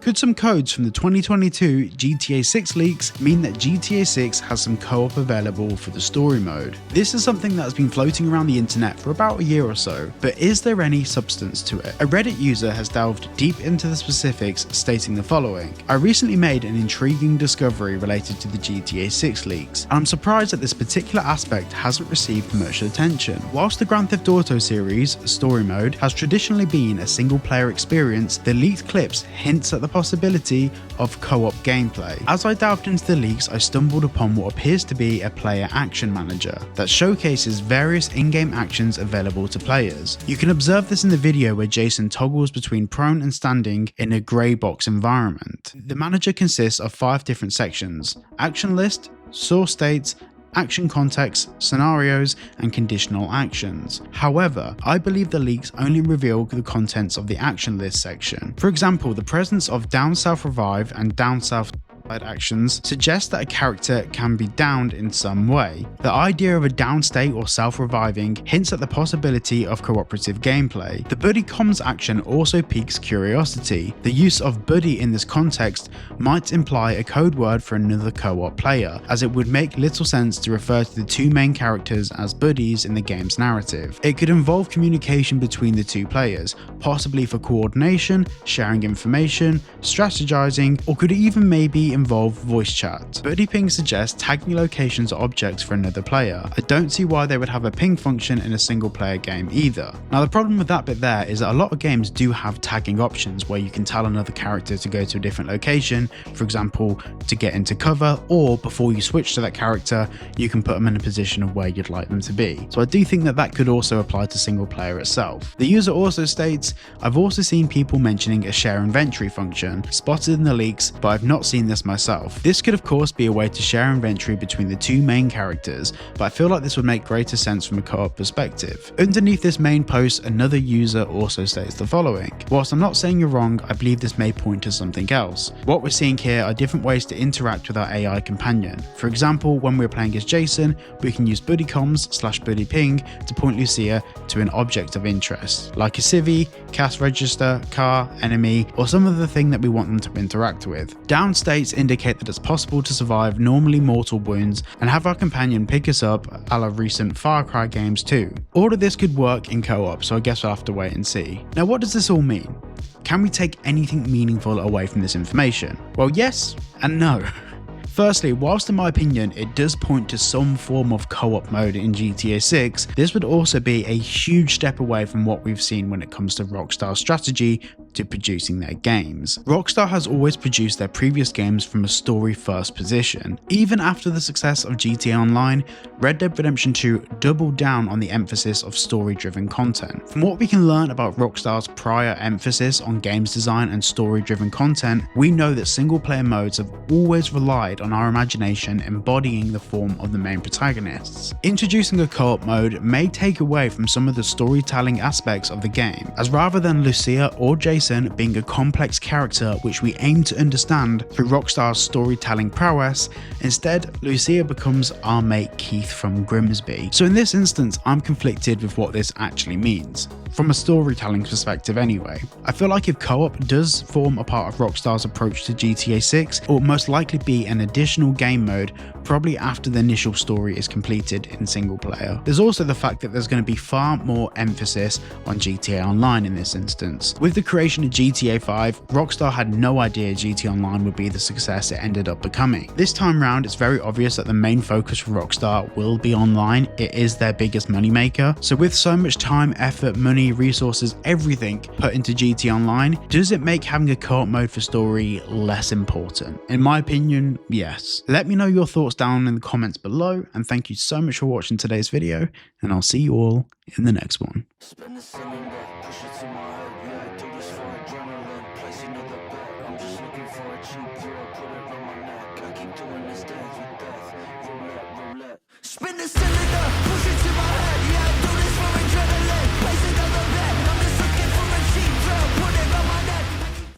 Could some codes from the 2022 GTA 6 leaks mean that GTA 6 has some co-op available for the story mode? This is something that has been floating around the internet for about a year or so, but is there any substance to it? A Reddit user has delved deep into the specifics, stating the following: I recently made an intriguing discovery related to the GTA 6 leaks, and I'm surprised that this particular aspect hasn't received much attention. Whilst the Grand Theft Auto series, story mode, has traditionally been a single player experience, the leaked clips hints at the possibility of co-op gameplay. As I delved into the leaks, I stumbled upon what appears to be a player action manager that showcases various in-game actions available to players. You can observe this in the video where Jason toggles between prone and standing in a grey box environment. The manager consists of 5 different sections: action list, source states, action context, scenarios, and conditional actions. However, I believe the leaks only reveal the contents of the action list section. For example, the presence of down south revive and down south actions suggests that a character can be downed in some way. The idea of a down state or self-reviving hints at the possibility of cooperative gameplay. The buddy comms action also piques curiosity. The use of buddy in this context might imply a code word for another co-op player, as it would make little sense to refer to the 2 main characters as buddies in the game's narrative. It could involve communication between the 2 players, possibly for coordination, sharing information, strategizing, or could even maybe involve voice chat. Buddy ping suggests tagging locations or objects for another player. I don't see why they would have a ping function in a single player game either. Now, the problem with that bit there is that a lot of games do have tagging options where you can tell another character to go to a different location, for example to get into cover, or before you switch to that character you can put them in a position of where you'd like them to be. So I do think that that could also apply to single player itself. The user also states, I've also seen people mentioning a share inventory function spotted in the leaks, but I've not seen this myself. This could of course be a way to share inventory between the 2 main characters, but I feel like this would make greater sense from a co-op perspective. Underneath this main post, another user also states the following: whilst I'm not saying you're wrong, I believe this may point to something else. What we're seeing here are different ways to interact with our AI companion. For example, when we're playing as Jason, we can use buddy comms / buddy ping to point Lucia to an object of interest, like a civvy, cast register, car, enemy, or some other thing that we want them to interact with. Down states indicate that it's possible to survive normally mortal wounds and have our companion pick us up, a la recent Far Cry games too. All of this could work in co-op, so I guess we'll have to wait and see. Now, what does this all mean? Can we take anything meaningful away from this information? Well, yes and no. Firstly, whilst in my opinion it does point to some form of co-op mode in GTA 6, this would also be a huge step away from what we've seen when it comes to Rockstar's strategy to producing their games. Rockstar has always produced their previous games from a story-first position. Even after the success of GTA Online, Red Dead Redemption 2 doubled down on the emphasis of story-driven content. From what we can learn about Rockstar's prior emphasis on games design and story-driven content, we know that single-player modes have always relied on our imagination embodying the form of the main protagonists. Introducing a co-op mode may take away from some of the storytelling aspects of the game, as rather than Lucia or Jason being a complex character which we aim to understand through Rockstar's storytelling prowess, instead Lucia becomes our mate Keith from Grimsby. So in this instance, I'm conflicted with what this actually means, from a storytelling perspective anyway. I feel like if co-op does form a part of Rockstar's approach to GTA 6, it will most likely be an additional game mode probably after the initial story is completed in single player. There's also the fact that there's going to be far more emphasis on GTA Online in this instance. With the creation of GTA 5, Rockstar had no idea GTA Online would be the success it ended up becoming. This time round, it's very obvious that the main focus for Rockstar will be online. It is their biggest moneymaker. So with so much time, effort, money, resources, everything put into GTA Online, does it make having a co-op mode for story less important? In my opinion, yes. Let me know your thoughts down in the comments below, and thank you so much for watching today's video, and I'll see you all in the next one. Spin this